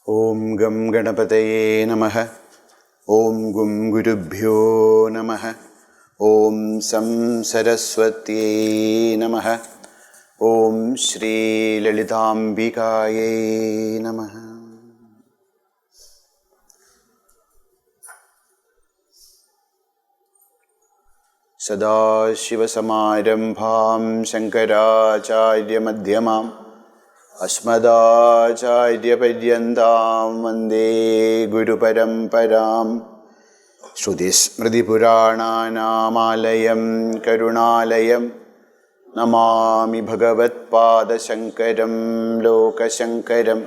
Om Gam Ganapataye Namaha. Om Gum Gurubhyo Namaha. Om Sam Saraswati Namaha. Om Shri Lalitambikaye Namaha. Sadashivasamarambham Shankaracharya Madhyamam Asmadacharya Padyantam Vande Guru Paramparam Shrutismriti Purananam Alayam Karunalayam Namami Bhagavat Pada Shankaram Loka Shankaram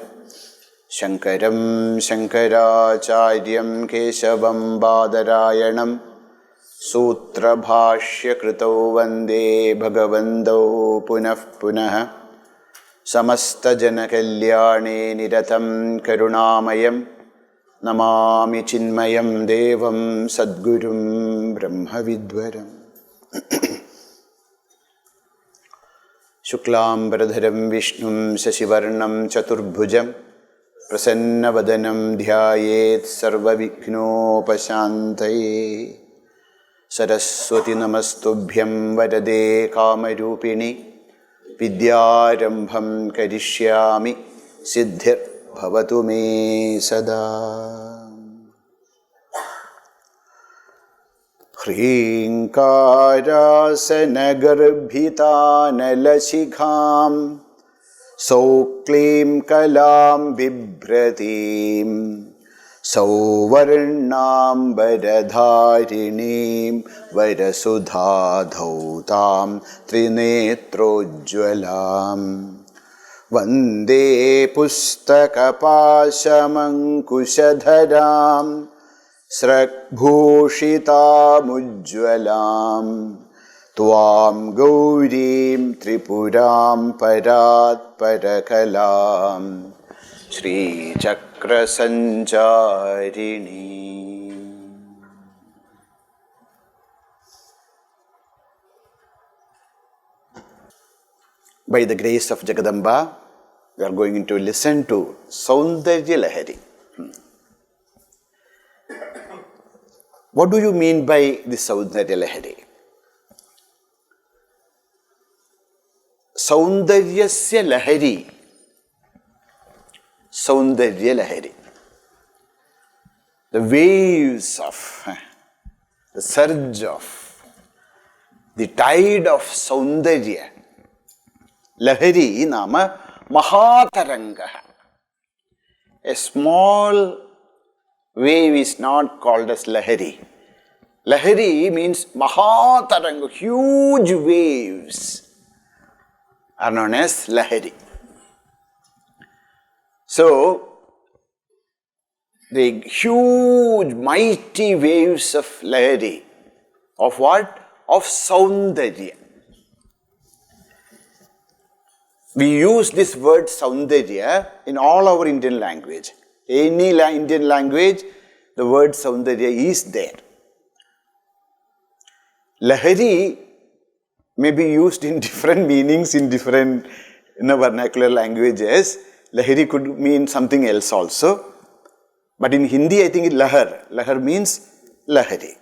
Shankaram Shankaracharyam Keshavam Badarayanam Sutra Bhashya Krito Vande Bhagavando Punah Punah Samasta Jana Kalyane Niratam Karunamayam Namami Chinmayam Devam Sadgurum Brahma Vidvaram Shuklam Bradharam Vishnum Sasivarnam Chaturbhujam Prasanna Vadanam Dhyayet Sarva Vikhnopashantaye Saraswati Namastubhyam Vadade Kamarupini Vidyarambham Karishyami Siddhir Bhavatu Me Sada Hrinkara Nalasikham Sauklim Kalam Bibhratim Sauvarnam Varadharinim Varasudha Dhautam Trinetrojwalam Vande Pustakapashamankushadharam Srakbhushitamujwalam Tvam Gaurim Tripuram Parat Parakalam Shri Chakra Sancharini. By the grace of Jagadamba, we are going to listen to Saundarya Lahari. What do you mean by the Saundarya Lahari? Saundaryasya Lahari. Saundarya Lahari. The waves of, the surge of, the tide of Saundarya. Lahari nama Mahataranga. A small wave is not called as Lahari. Lahari means Mahataranga, huge waves are known as Lahari. So, the huge, mighty waves of Lahari, of what? Of Saundarya. We use this word Saundarya in all our Indian language. Any Indian language, the word Saundarya is there. Lahari may be used in different meanings in different vernacular languages. Lahari could mean something else also. But in Hindi, I think it's Lahar. Lahar means Lahari.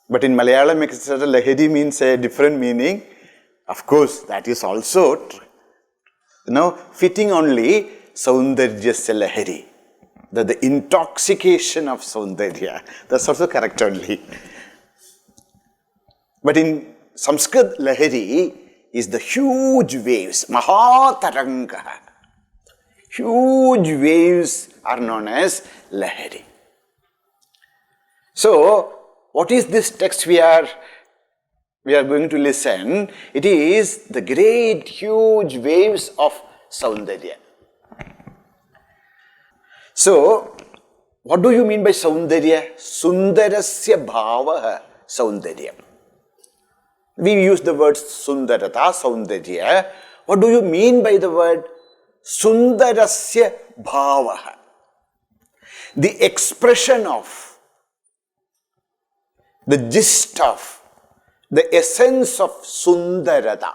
But in Malayalam, etc., Lahari means a different meaning. Of course, that is also fitting only Saundaryasya Lahari. The intoxication of Saundarya. That's also correct only. But in Sanskrit, Lahari is the huge waves, Mahataranga. Huge waves are known as Lahari. So, what is this text we are going to listen? It is the great, huge waves of Saundarya. So, what do you mean by Saundarya? Sundarasya bhavaha Saundarya. We use the word Sundarata, Saundarya. What do you mean by the word Sundarasya bhavaha? The expression of, the gist of, the essence of Sundarata.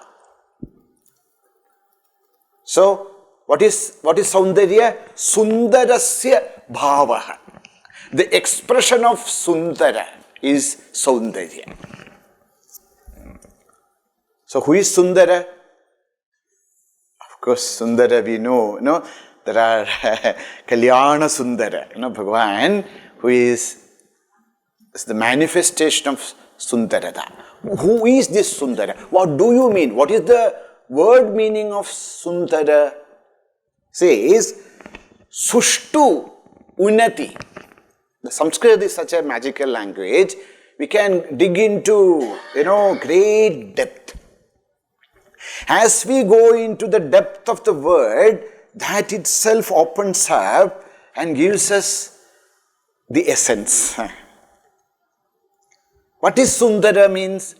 So, What is Saundarya? Sundarasya bhavaha. The expression of Sundara is Saundarya. So who is Sundara? Of course, Sundara we know, there are Kalyana Sundara, Bhagavan, who is the manifestation of Sundarada. Who is this Sundara? What do you mean? What is the word meaning of Sundara? Says, Sushtu Unati. The Sanskrit is such a magical language. We can dig into, great depth. As we go into the depth of the word, that itself opens up and gives us the essence. What is Sundara means?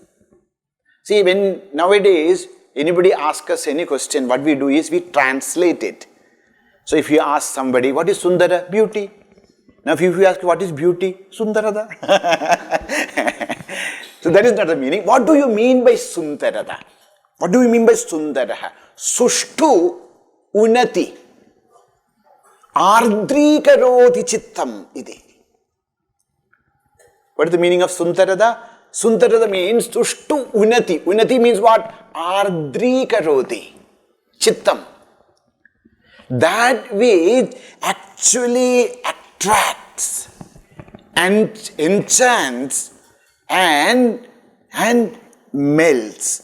See, when nowadays anybody asks us any question, what we do is we translate it. So if you ask somebody, what is Sundara? Beauty. Now if you ask what is beauty? Sundarada. So that is not the meaning. What do you mean by Sundarada? What do you mean by Sundara? Sushtu Unati. Ardrikaroti chittam iti. What is the meaning of Sundarada? Sundarada means Sushtu Unati. Unati means what? Ardrikaroti chittam. That which actually attracts and enchants and melts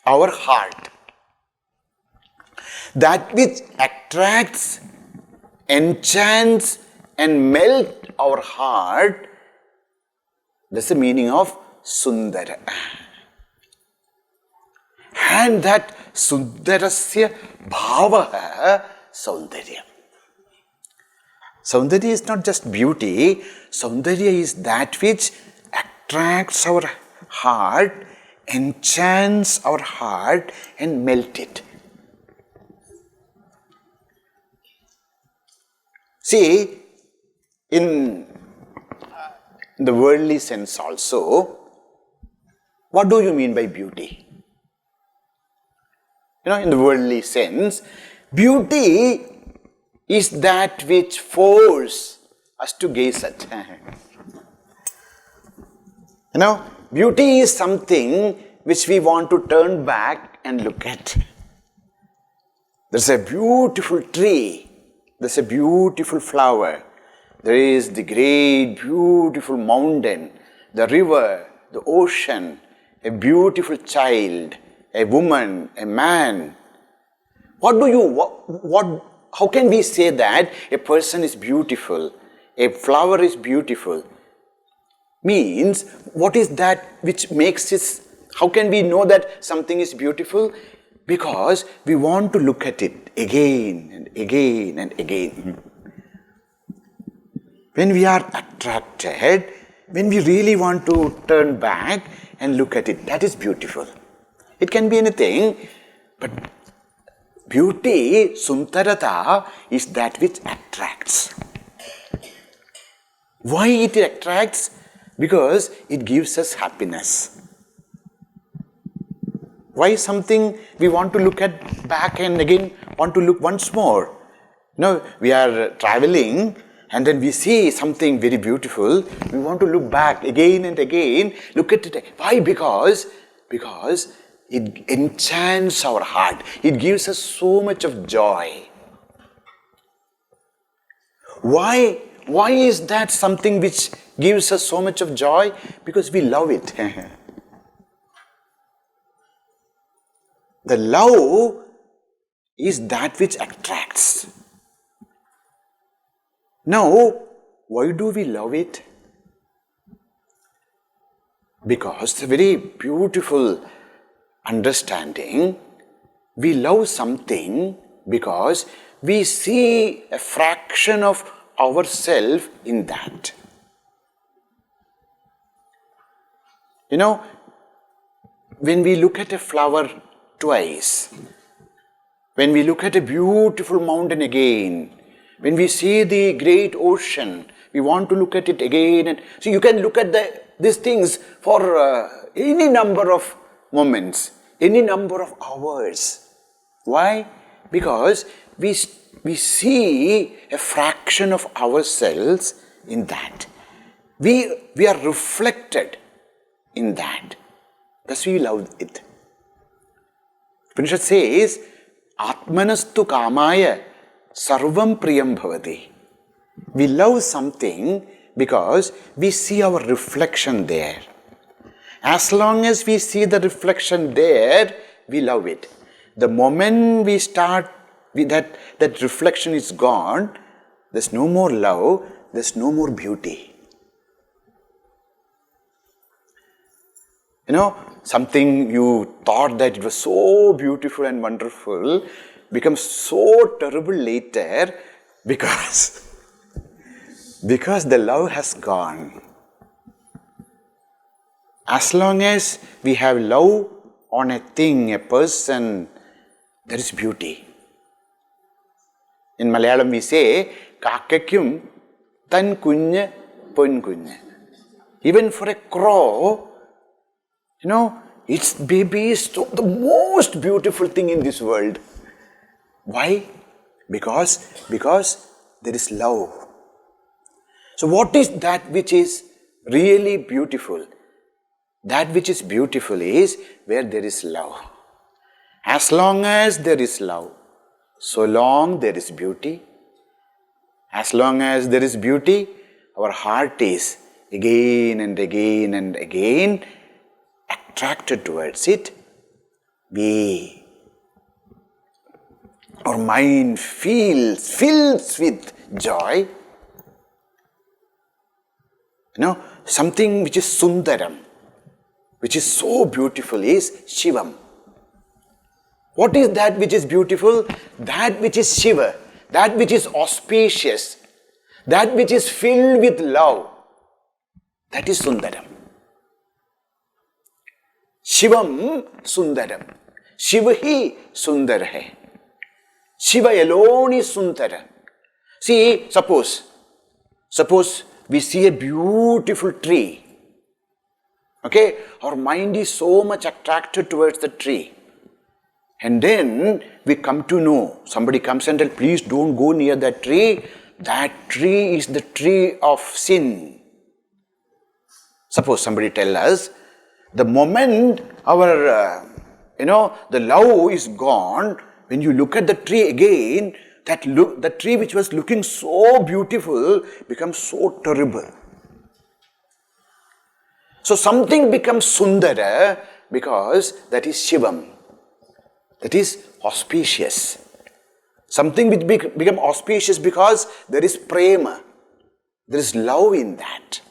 our heart. That which attracts, enchants and melts our heart, that's the meaning of Sundara. And that Sundarasya bhavaha Saundarya. Saundarya is not just beauty. Saundarya is that which attracts our heart, enchants our heart and melts it. See, in the worldly sense also, what do you mean by beauty? In the worldly sense, beauty is that which forces us to gaze at. Beauty is something which we want to turn back and look at. There's a beautiful tree. There's a beautiful flower. There is the great, beautiful mountain, the river, the ocean, a beautiful child, a woman, a man. How can we say that a person is beautiful, a flower is beautiful? Means, what is that which makes it, how can we know that something is beautiful? Because we want to look at it again and again and again. When we are attracted, when we really want to turn back and look at it, that is beautiful. It can be anything, but beauty, Sundarata, is that which attracts. Why it attracts? Because it gives us happiness. Why something we want to look at back and again want to look once more? We are traveling and then we see something very beautiful. We want to look back again and again, look at it. Why? Because it enchants our heart. It gives us so much of joy. Why is that something which gives us so much of joy? Because we love it. The love is that which attracts. Now, why do we love it? Because it's a very beautiful understanding. We love something because we see a fraction of ourselves in that. When we look at a flower twice, when we look at a beautiful mountain again, when we see the great ocean, we want to look at it again. And so you can look at these things for any number of moments, any number of hours. Why? Because we see a fraction of ourselves in that. We are reflected in that. Thus we love it. Upanishad says, Atmanastu kamaya sarvam priyam bhavati. We love something because we see our reflection there. As long as we see the reflection there, we love it. The moment we start with that reflection is gone, there's no more love, there's no more beauty. Something you thought that it was so beautiful and wonderful becomes so terrible later because the love has gone. As long as we have love on a thing, a person, there is beauty. In Malayalam we say, Kakakkum tan kunya pon kunya. Even for a crow, its baby is the most beautiful thing in this world. Why? Because there is love. So what is that which is really beautiful? That which is beautiful is where there is love. As long as there is love, so long there is beauty. As long as there is beauty, our heart is again and again and again attracted towards it. Our mind fills with joy. Something which is sundaram, which is so beautiful, is Shivam. What is that which is beautiful? That which is Shiva, that which is auspicious, that which is filled with love. That is Sundaram. Shivam Sundaram. Shiva hi Sundar hai. Shiva alone is Sundara. See, suppose we see a beautiful tree. Okay, our mind is so much attracted towards the tree. And then we come to know, somebody comes and tells, please don't go near that tree. That tree is the tree of sin. Suppose somebody tells us, the moment our, the love is gone, when you look at the tree again, the tree which was looking so beautiful becomes so terrible. So something becomes Sundara because that is Shivam. That is auspicious. Something which become auspicious because there is prema. There is love in that.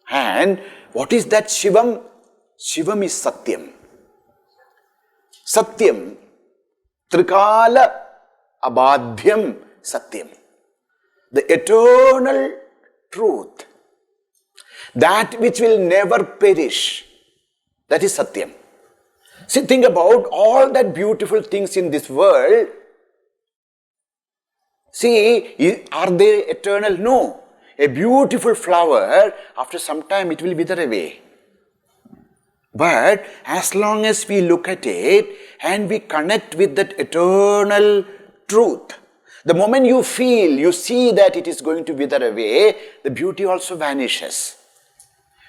And what is that Shivam? Shivam is Satyam. Satyam. Trikala Abadhyam Satyam. The eternal truth. That which will never perish. That is Satyam. See, think about all that beautiful things in this world. See, are they eternal? No. A beautiful flower, after some time it will wither away. But as long as we look at it and we connect with that eternal truth, the moment you see that it is going to wither away, the beauty also vanishes.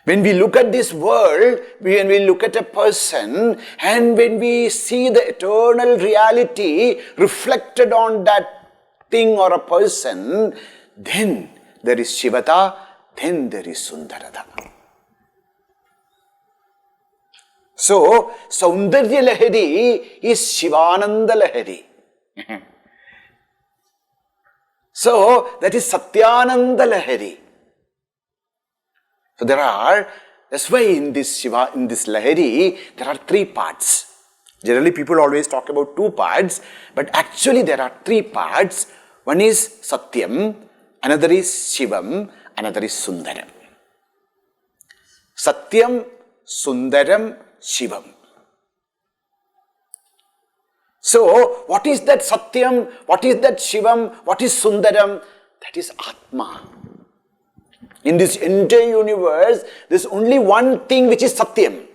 When we look at this world, when we look at a person, and when we see the eternal reality reflected on that thing or a person, then there is Shivata, then there is Sundarata. So, Saundarya Lahari is Shivananda Lahari. So, that is Satyananda Lahari. So that's why in this Lahari, there are three parts. Generally people always talk about two parts, but actually there are three parts. One is Satyam, another is Shivam, another is Sundaram. Satyam, Sundaram, Shivam. So, what is that Satyam? What is that Shivam? What is Sundaram? That is Atma. In this entire universe, there is only one thing which is Satyam.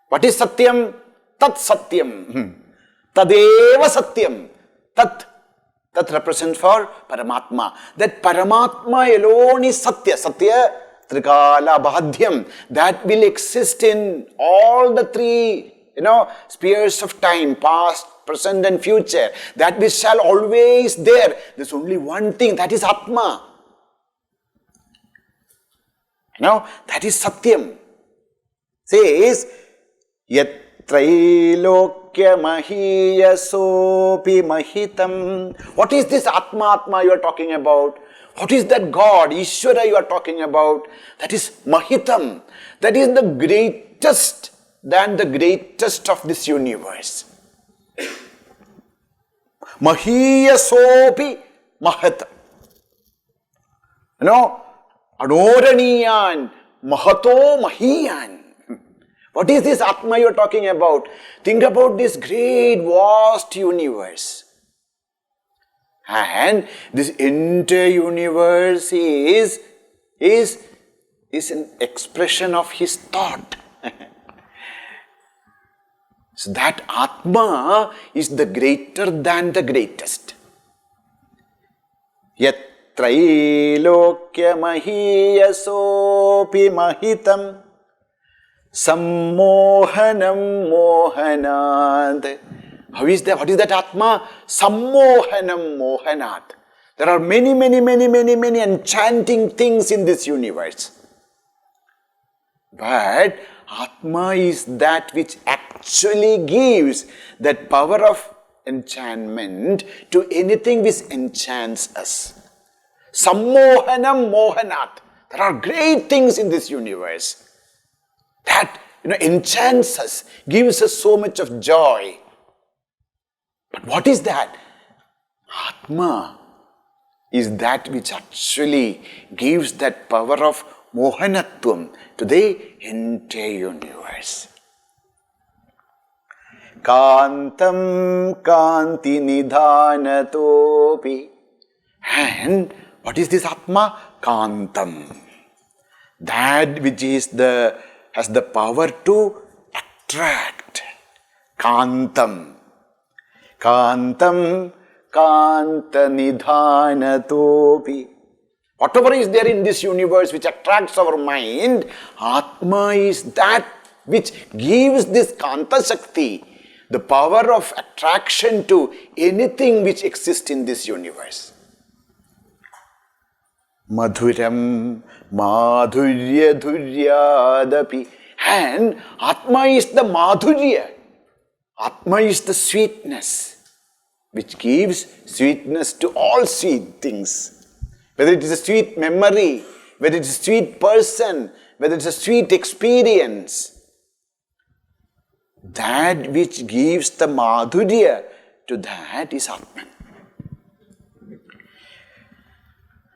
What is Satyam? tat satyam. Tadeva satyam. That represents for Paramatma. That Paramatma alone is Satya. Satya Trikala Bhadhyam. That will exist in all the three, spheres of time, past, present and future. That which shall always there. There's only one thing, that is Atma. That is Satyam. Says, Yatrailokya Mahiyasopi Mahitam. What is this Atma you are talking about? What is that God, Ishvara you are talking about? That is Mahitam. That is the greatest than the greatest of this universe. Mahiyasopi Mahatam. Adoraniyan, Mahato Mahiyan. What is this Atma you are talking about? Think about this great, vast universe. And this entire universe is an expression of his thought. So that Atma is the greater than the greatest. Yat Trailokya Mahiyasopi Mahitam Sammohanam Mohanat. How is that? What is that Atma? Sammohanam Mohanat. There are many enchanting things in this universe. But Atma is that which actually gives that power of enchantment to anything which enchants us. Sammohanam Mohanat. There are great things in this universe that enchants us, gives us so much of joy. But what is that? Atma is that which actually gives that power of Mohanatvam to the entire universe. Kantam Kanti Nidhanatopi. And what is this Atma? Kantam. That which is has the power to attract. Kantam. Kantam Kanta Nidhanatopi. Whatever is there in this universe which attracts our mind, Atma is that which gives this Kanta Shakti, the power of attraction to anything which exists in this universe. Madhuram Madhurya Dhuryadapi. And Atma is the Madhurya. Atma is the sweetness, which gives sweetness to all sweet things. Whether it is a sweet memory, whether it is a sweet person, whether it is a sweet experience. That which gives the Madhurya to that is Atman.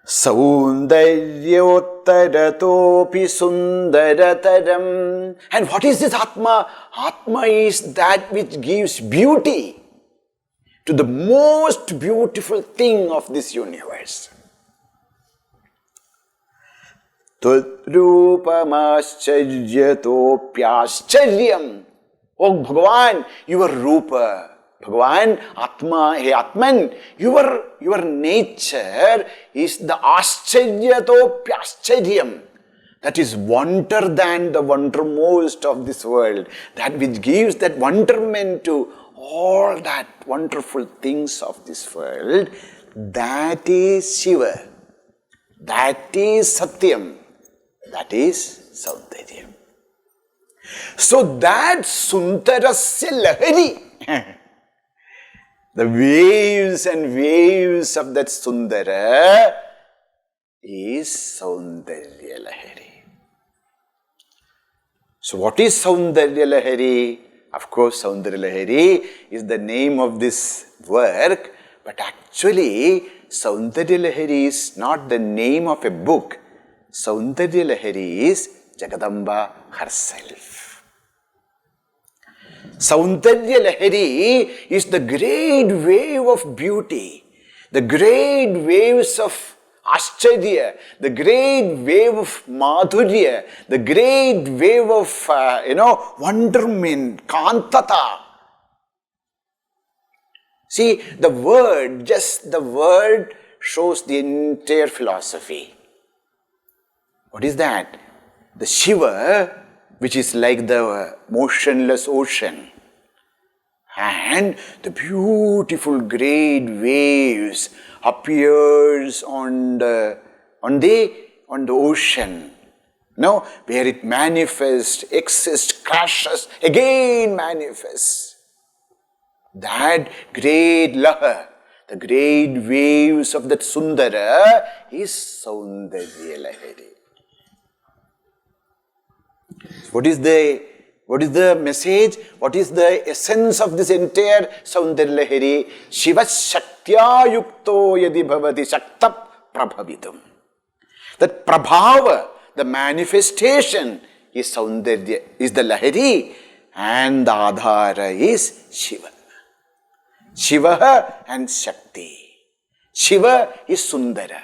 Saundaryottaratopi sundarataram. And what is this Atma? Atma is that which gives beauty to the most beautiful thing of this universe. Tudrupamascharjatopyascharjam. Oh Bhagavan, your Rupa. Bhagavan, Atma, hey Atman, your nature is the Ascharjatopyascharjam. That is wonder than the wondermost of this world. That which gives that wonderment to all that wonderful things of this world. That is Shiva. That is Satyam. That is Saundaryam. So that Sundarasya Lahari, the waves and waves of that Sundara is Saundarya Lahari. So what is Saundarya Lahari? Of course, Saundarya Lahari is the name of this work, but actually Saundarya Lahari is not the name of a book. Saundarya Lahari is Jagadamba herself. Saundarya Lahari is the great wave of beauty, the great waves of Ascharya, the great wave of madhurya, the great wave of, wonderment, kantata. See, just the word shows the entire philosophy. What is that? The Shiva, which is like the motionless ocean, and the beautiful great waves appears on the ocean. No, where it manifests, exists, crashes, again manifests. That great lahar, the great waves of that Sundara is Saundarya Lahari. What is the message? What is the essence of this entire Saundarya Lahari? Shiva Shaktya Yukto Yadi Bhavati Shakta Prabhavitam. That Prabhava, the manifestation, is Saundarya, is the Lahari, and the Adhara is Shiva. Shiva and Shakti. Shiva is Sundara.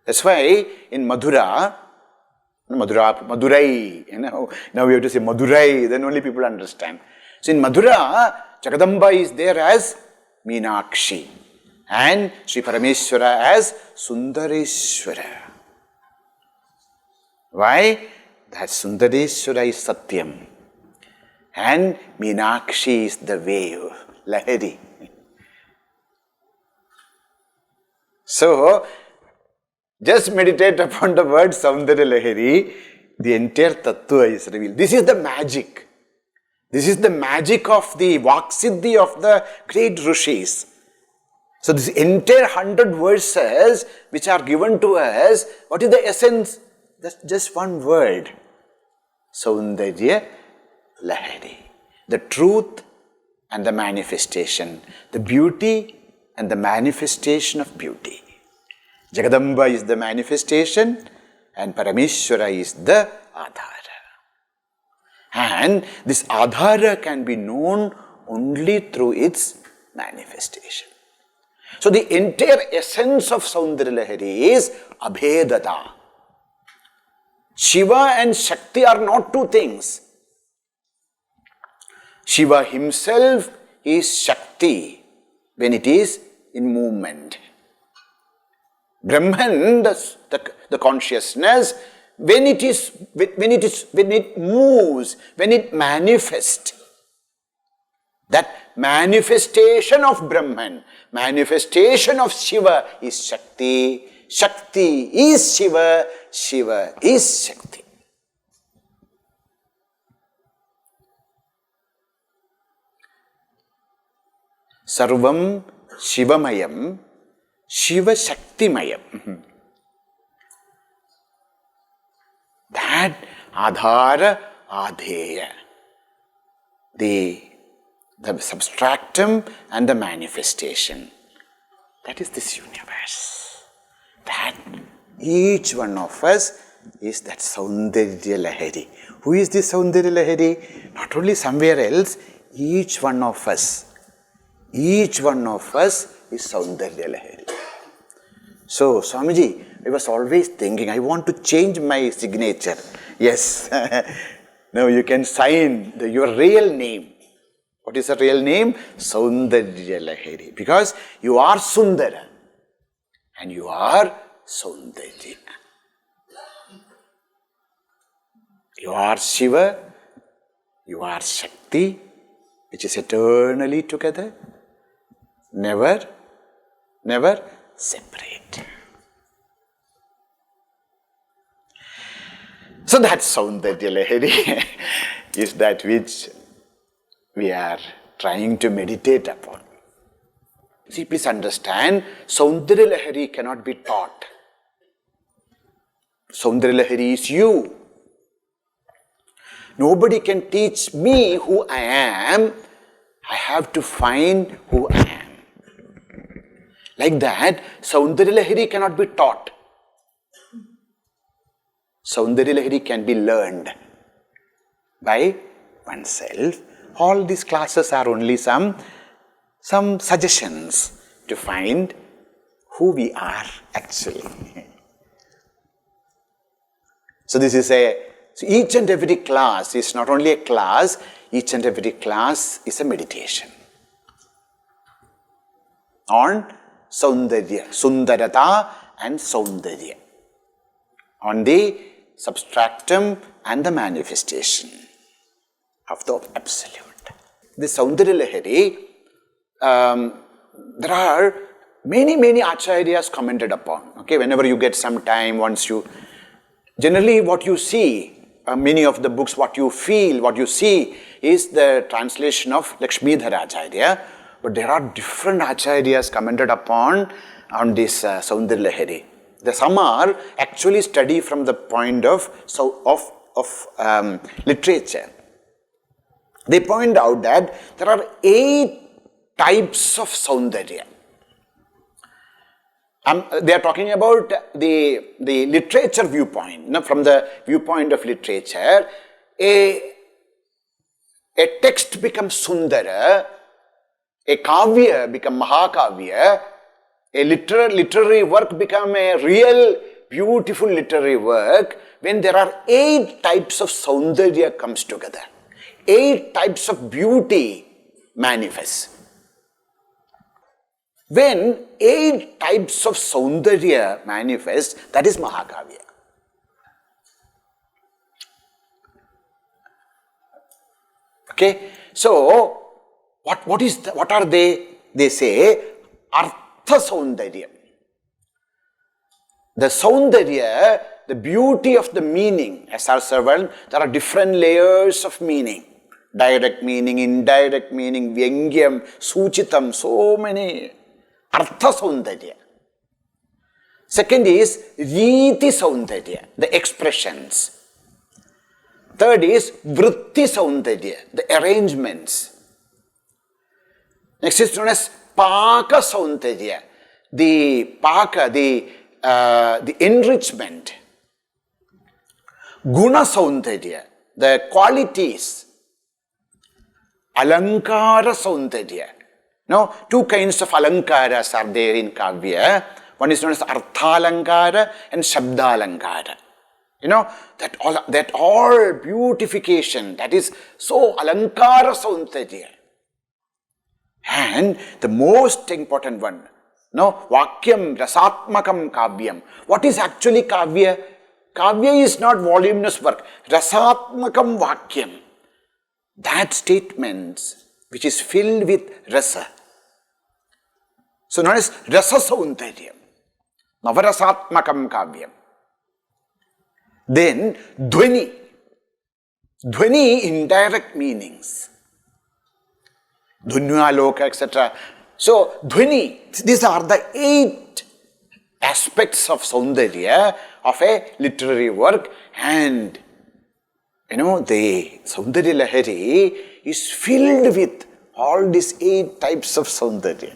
That's why in Madurai, now we have to say Madurai, then only people understand. So in Madura, Jagadamba is there as Meenakshi and Sri Parameshwara as Sundareshwara. Why? That Sundareshwara is Satyam and Meenakshi is the wave, Lahari. So, just meditate upon the word Saundarya Lahari, the entire Tattva is revealed. This is the magic. This is the magic of the Vaksiddhi of the great Rishis. So, this entire 100 verses which are given to us, what is the essence? That's just one word. Saundarya Lahari. The truth and the manifestation. The beauty and the manifestation of beauty. Jagadamba is the manifestation and Parameshwara is the Adhara. And this Adhara can be known only through its manifestation. So the entire essence of Saundarya Lahari is Abhedata. Shiva and Shakti are not two things. Shiva himself is Shakti when it is in movement. Brahman, the consciousness, when it moves, when it manifests, that manifestation of Brahman, manifestation of Shiva is Shakti, Shakti is Shiva, Shiva is Shakti. Sarvam Shivamayam, Shiva Shaktimayam. That Adhara Adheya, the substratum and the manifestation. That is this universe. That each one of us is that Saundarya Lahari. Who is this Saundarya Lahari? Not only somewhere else, each one of us. Each one of us is Saundarya Lahari. So, Swamiji, I was always thinking, I want to change my signature. Yes. Now you can sign your real name. What is the real name? Saundarya Lahari. Because you are Sundara and you are Saundarya. You are Shiva, you are Shakti, which is eternally together. Never separate. So that Saundarya Lahari is that which we are trying to meditate upon. See, please understand, Saundarya Lahari cannot be taught. Saundarya Lahari is you. Nobody can teach me who I am. I have to find who I am. Like that, Saundarya Lahari cannot be taught. Saundarya Lahari can be learned by oneself. All these classes are only some suggestions to find who we are actually. So this is so each and every class is not only a class, each and every class is a meditation on Saundarya, Sundarata and Saundarya, on the substratum and the manifestation of the Absolute. The Saundaryalahari, there are many acharyas commented upon. Okay, whenever you get some time, generally what you see, many of the books, what you feel, what you see is the translation of Lakshmidhara Acharya, but there are different acharyas commented upon on this Saundaryalahari. Some are actually study from the point of literature. They point out that there are 8 types of Saundarya. They are talking about the literature viewpoint. From the viewpoint of literature, a text becomes Sundara, a kavya becomes Mahakavya, a literary work becomes a real beautiful literary work when there are 8 types of Saundarya comes together. 8 types of beauty manifest. When 8 types of Saundarya manifest, that is Mahakavya. Okay, so what are they? They say Artha Saundarya. The Saundarya, the beauty of the meaning, as our servant, there are different layers of meaning. Direct meaning, indirect meaning, Vyangyam, Suchitam, so many. Artha Saundarya. Second is Riti Saundarya, the expressions. Third is Vritti Saundarya, the arrangements. Next is known as Paka Saundarya, the enrichment. Guna Saundarya, the qualities. Alankara Saundarya. Now, 2 kinds of alankaras are there in Kavya. One is known as Arthalankara and Shabdalankara. That all beautification, that is so Alankara Saundarya. And the most important one, Vakyam Rasatmakam Kavyam. What is actually Kavya? Kavya is not voluminous work. Rasatmakam Vakyam. That statement which is filled with rasa. So known as Rasa Saundaryam. Navarasatmakam Kavyam. Then Dhvani. Dhvani, indirect meanings. Dhunyaloka, etc. So Dhvani, these are the 8 aspects of Saundarya of a literary work, and the Saundaryalahari is filled with all these 8 types of Saundarya.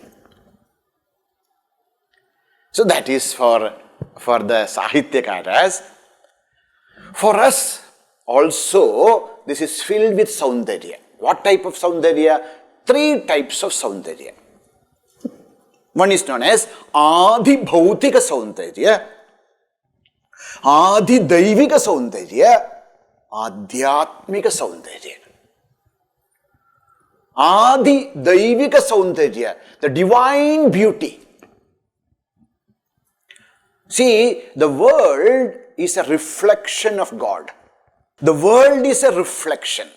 So that is for the Sahityakaras. For us also, this is filled with Saundarya. What type of Saundarya? 3 types of Saundarya. One is known as Adi Bhautika Saundarya, Adi Daivika Saundarya, Adhyatmika Saundarya. Adi Daivika Saundarya, the divine beauty. See, the world is a reflection of God. The world is a reflection.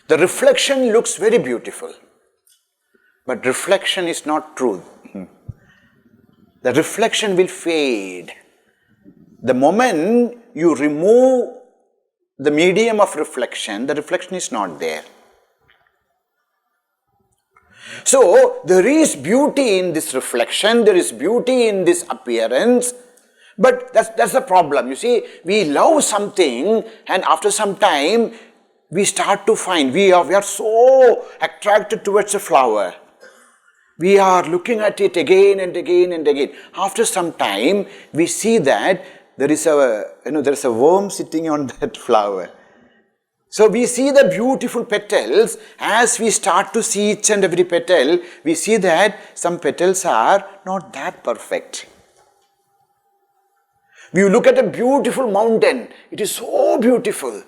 The reflection looks very beautiful, but reflection is not truth. The reflection will fade. The moment you remove the medium of reflection, the reflection is not there. So, there is beauty in this reflection, there is beauty in this appearance, but that's the problem. You see, we love something, and after some time, we start to find, we are so attracted towards a flower. We are looking at it again and again and again. After some time, we see that there is a worm sitting on that flower. So we see the beautiful petals. As we start to see each and every petal, we see that some petals are not that perfect. We look at a beautiful mountain. It is so beautiful.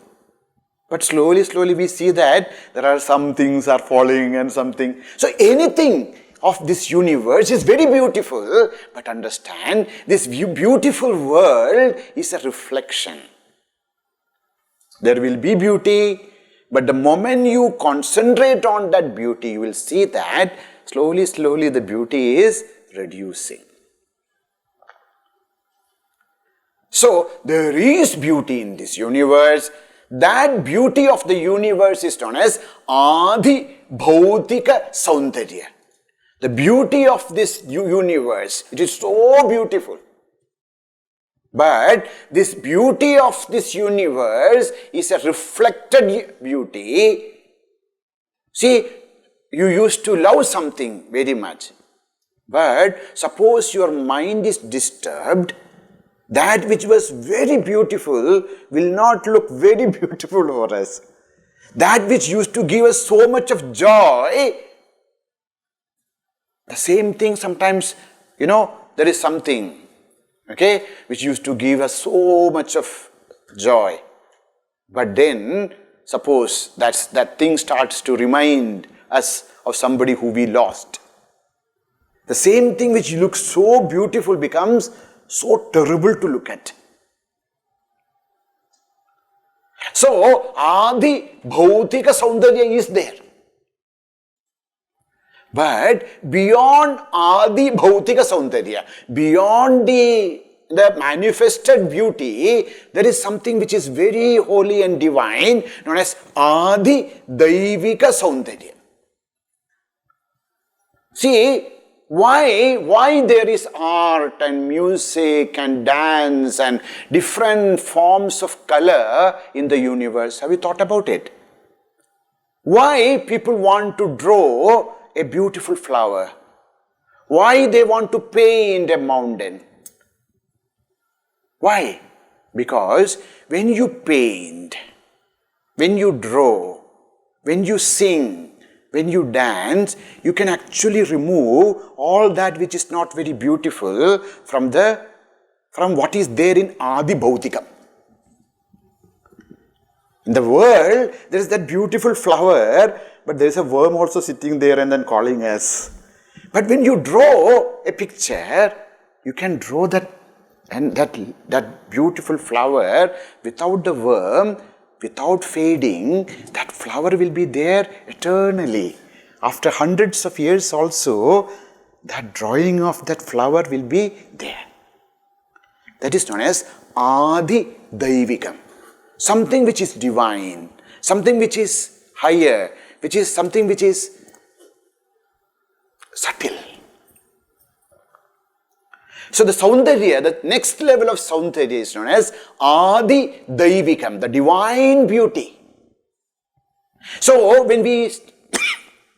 But slowly we see that there are some things are falling and something. So anything of this universe is very beautiful. But understand, this beautiful world is a reflection. There will be beauty, but the moment you concentrate on that beauty, you will see that slowly the beauty is reducing. So, there is beauty in this universe. That beauty of the universe is known as Adi Bhautika Saundarya. The beauty of this universe, it is so beautiful. But this beauty of this universe is a reflected beauty. See, you used to love something very much. But suppose your mind is disturbed, that which was very beautiful will not look very beautiful for us. That which used to give us so much of joy, the same thing sometimes, there is something, which used to give us so much of joy. But then, suppose that thing starts to remind us of somebody who we lost. The same thing which looks so beautiful becomes so terrible to look at. So, Adi Bhautika Saundarya is there. But beyond Adi Bhautika Saundarya, beyond the manifested beauty, there is something which is very holy and divine, known as Adi Daivika Saundarya. See, why there is art and music and dance and different forms of color in the universe? Have you thought about it? Why people want to draw a beautiful flower? Why they want to paint a mountain? Why? Because when you paint, when you draw, when you sing, when you dance, you can actually remove all that which is not very beautiful from what is there in Adi Bhautikam. In the world, there is that beautiful flower, but there is a worm also sitting there and then calling us. But when you draw a picture, you can draw that beautiful flower without the worm, without fading. That flower will be there eternally. After hundreds of years also, that drawing of that flower will be there. That is known as Adi Daivikam. Something which is divine, something which is higher, which is something which is subtle. So the Saundarya, the next level of Saundarya is known as Adi Daivikam, the divine beauty. So when we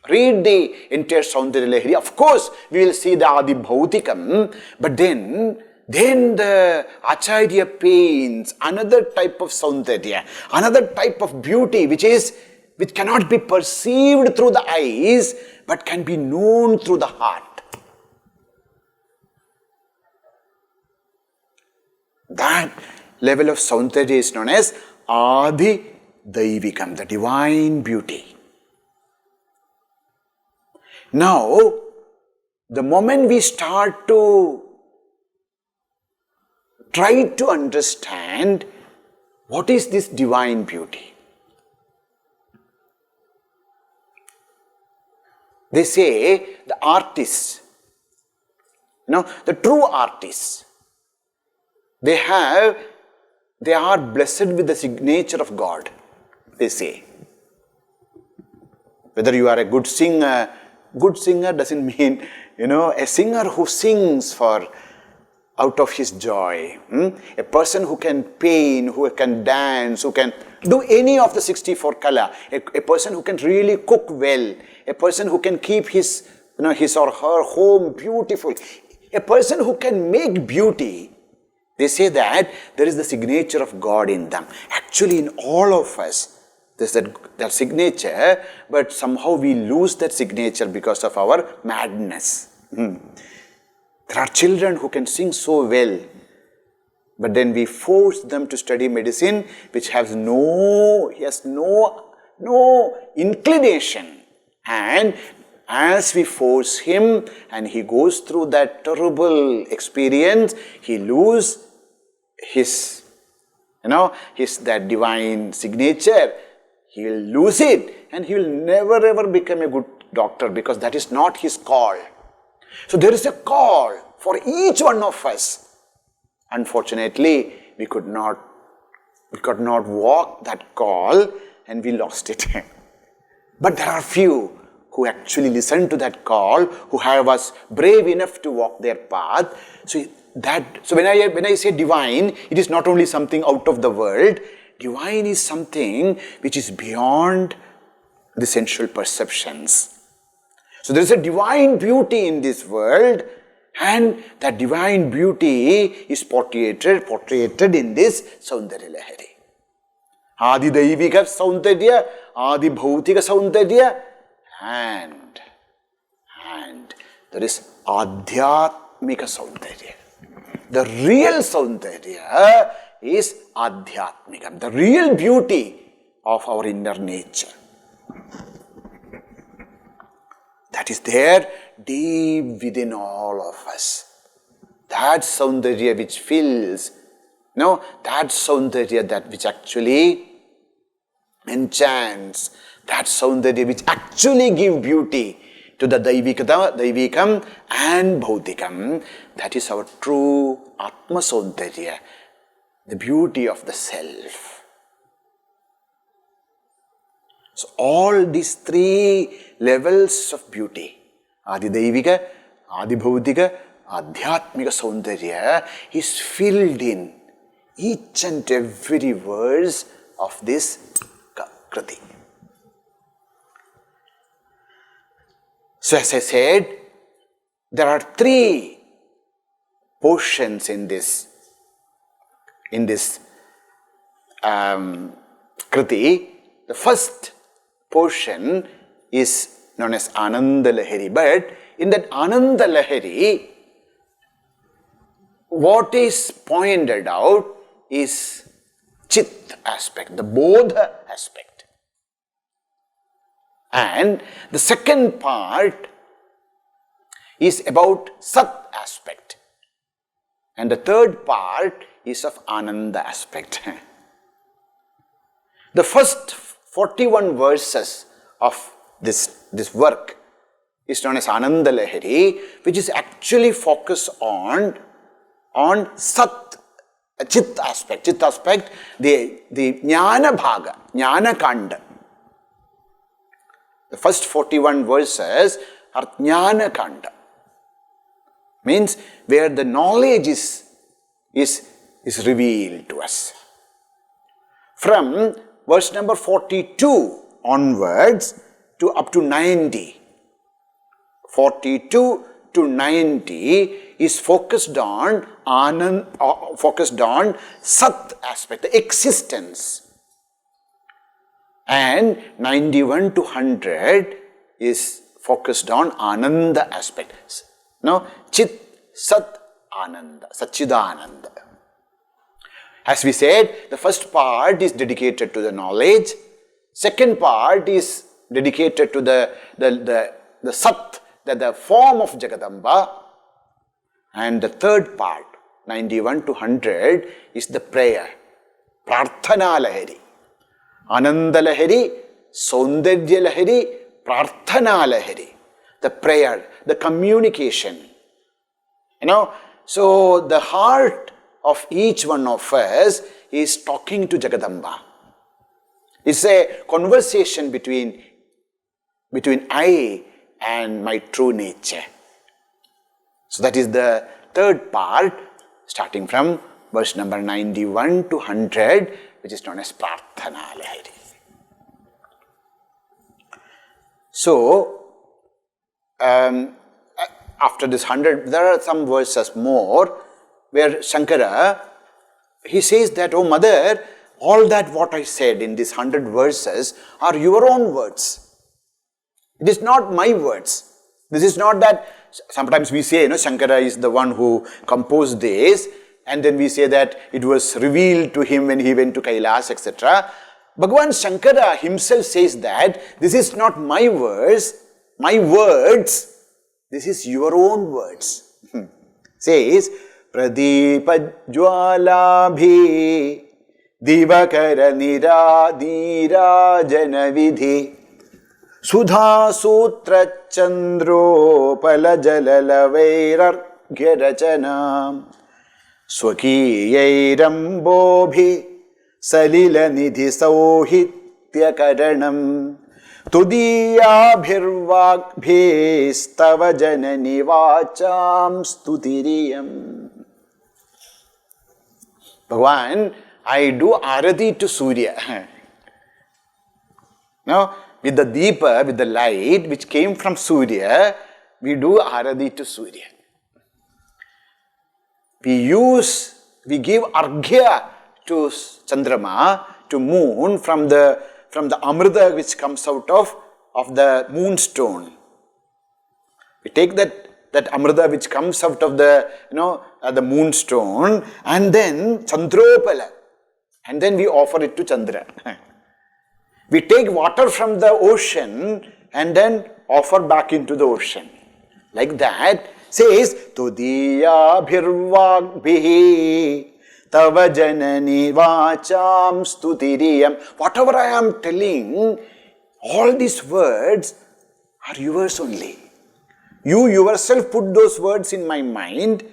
read the entire Saundarya Lahari, of course we will see the Adi Bhautikam, but then the Acharya paints another type of Saundarya, another type of beauty which cannot be perceived through the eyes but can be known through the heart. That level of Saundarya is known as Adi Daivikam, the divine beauty. Now, the moment we start to try to understand what is this divine beauty, they say the artists, the true artists, they are blessed with the signature of God, they say. Whether you are a good singer doesn't mean, a singer who sings out of his joy. A person who can paint, who can dance, who can do any of the 64 color. A person who can really cook well. A person who can keep his or her home beautiful. A person who can make beauty. They say that there is the signature of God in them. Actually, in all of us, There's that signature, but somehow we lose that signature because of our madness. There are children who can sing so well, but then we force them to study medicine, which has no inclination. And as we force him and he goes through that terrible experience, he loses that divine signature. He will lose it and he will never ever become a good doctor, because that is not his call. So there is a call for each one of us. Unfortunately, we could not walk that call and we lost it. But there are few who actually listen to that call, who have us brave enough to walk their path. So when I say divine, it is not only something out of the world. Divine is something which is beyond the sensual perceptions. So there is a divine beauty in this world, and that divine beauty is portrayed in this Saundarya Lahari. Adi Daivika Saundarya, Adi Bhautika Saundarya, and there is Adhyatmika Saundarya. The real Saundarya is Adhyatmika, the real beauty of our inner nature. That is there deep within all of us. That Saundarya which fills, that Saundarya which actually enchants, that Saundarya which actually gives beauty to the Daivikam and Bhautikam. That is our true Atma Saundarya, the beauty of the self. So all these three levels of beauty, Adi Daivika, Adi Bhautika, Adhyatmika Saundarya, is filled in each and every verse of this Kriti. So as I said, there are three portions in this Kriti. The first portion is known as Ananda Lahari, but in that Ananda Lahari, what is pointed out is Chit aspect, the Bodha aspect. And the second part is about Sat aspect. And the third part is of Ananda aspect. The first 41 verses of this work is known as Ananda Lahari, which is actually focused on Sat, Chit aspect. Chit aspect, the Jnana Bhaga, Jnana Kanda. The first 41 verses are Jnana Kanda. Means where the knowledge is revealed to us. From verse number 42 onwards to up to 90. 42 to 90 is focused on Sat aspect, the existence. And 91 to 100 is focused on Ananda aspect. Now, Chit, Sat, Ananda, Satchidananda. As we said, the first part is dedicated to the knowledge. Second part is dedicated to the Sat, the form of Jagadamba. And the third part, 91 to 100, is the prayer, Prarthana Lahari. Ananda Lahari, Saundarya Lahari, Prarthana Lahari. The prayer, the communication. So the heart of each one of us is talking to Jagadamba. It's a conversation between I and my true nature. So that is the third part, starting from verse number 91 to 100, which is known as Prarthana Lahari. So, after this 100, there are some verses more where Shankara, he says that, oh mother, all that what I said in these 100 verses are your own words. It is not my words. This is not that, sometimes we say, Shankara is the one who composed this, and then we say that it was revealed to him when he went to Kailash, etc. Bhagavan Shankara himself says that this is not my words, this is your own words. Says, Pradeepa Jwalabhi Divakara Nirajana Vidhi Sudha Sutra Chandro Palajalalavairarghya Rachanam Swakiyairambobi Salila Nidhi Sauhitya Karanam Tudiyabhirvagbhistava Janani Vacham Stutiriyam. Bhagavan, I do arati to Surya. Now, with the deepa, with the light which came from Surya, we do arati to Surya. We give arghya to Chandrama, to moon, from the amrita which comes out of the moonstone. We take that amrita which comes out of the moonstone, and then Chandropala, and then we offer it to Chandra. We take water from the ocean and then offer back into the ocean. Like that, says, Tudiya bhirvagbhihi Tava janani vacham stutiriyam. Whatever I am telling, all these words are yours only. You yourself put those words in my mind,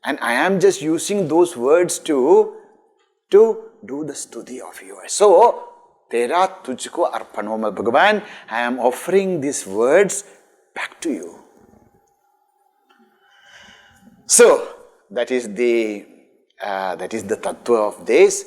and I am just using those words to do the stuti of yours. So, Tera tujhko arpanoma Bhagavan, I am offering these words back to you. So, that is the tattva of this.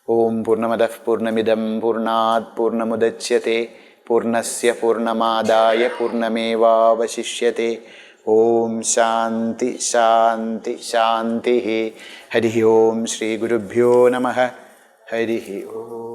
Om Purnamadav Purnamidam Purnat Purnamudachyate Purnasya Purnamadaya Purnameva Vasishyate. Om Shanti Shanti Shanti. Harihi Om Shri Gurubhyo Namaha. Harihi Om.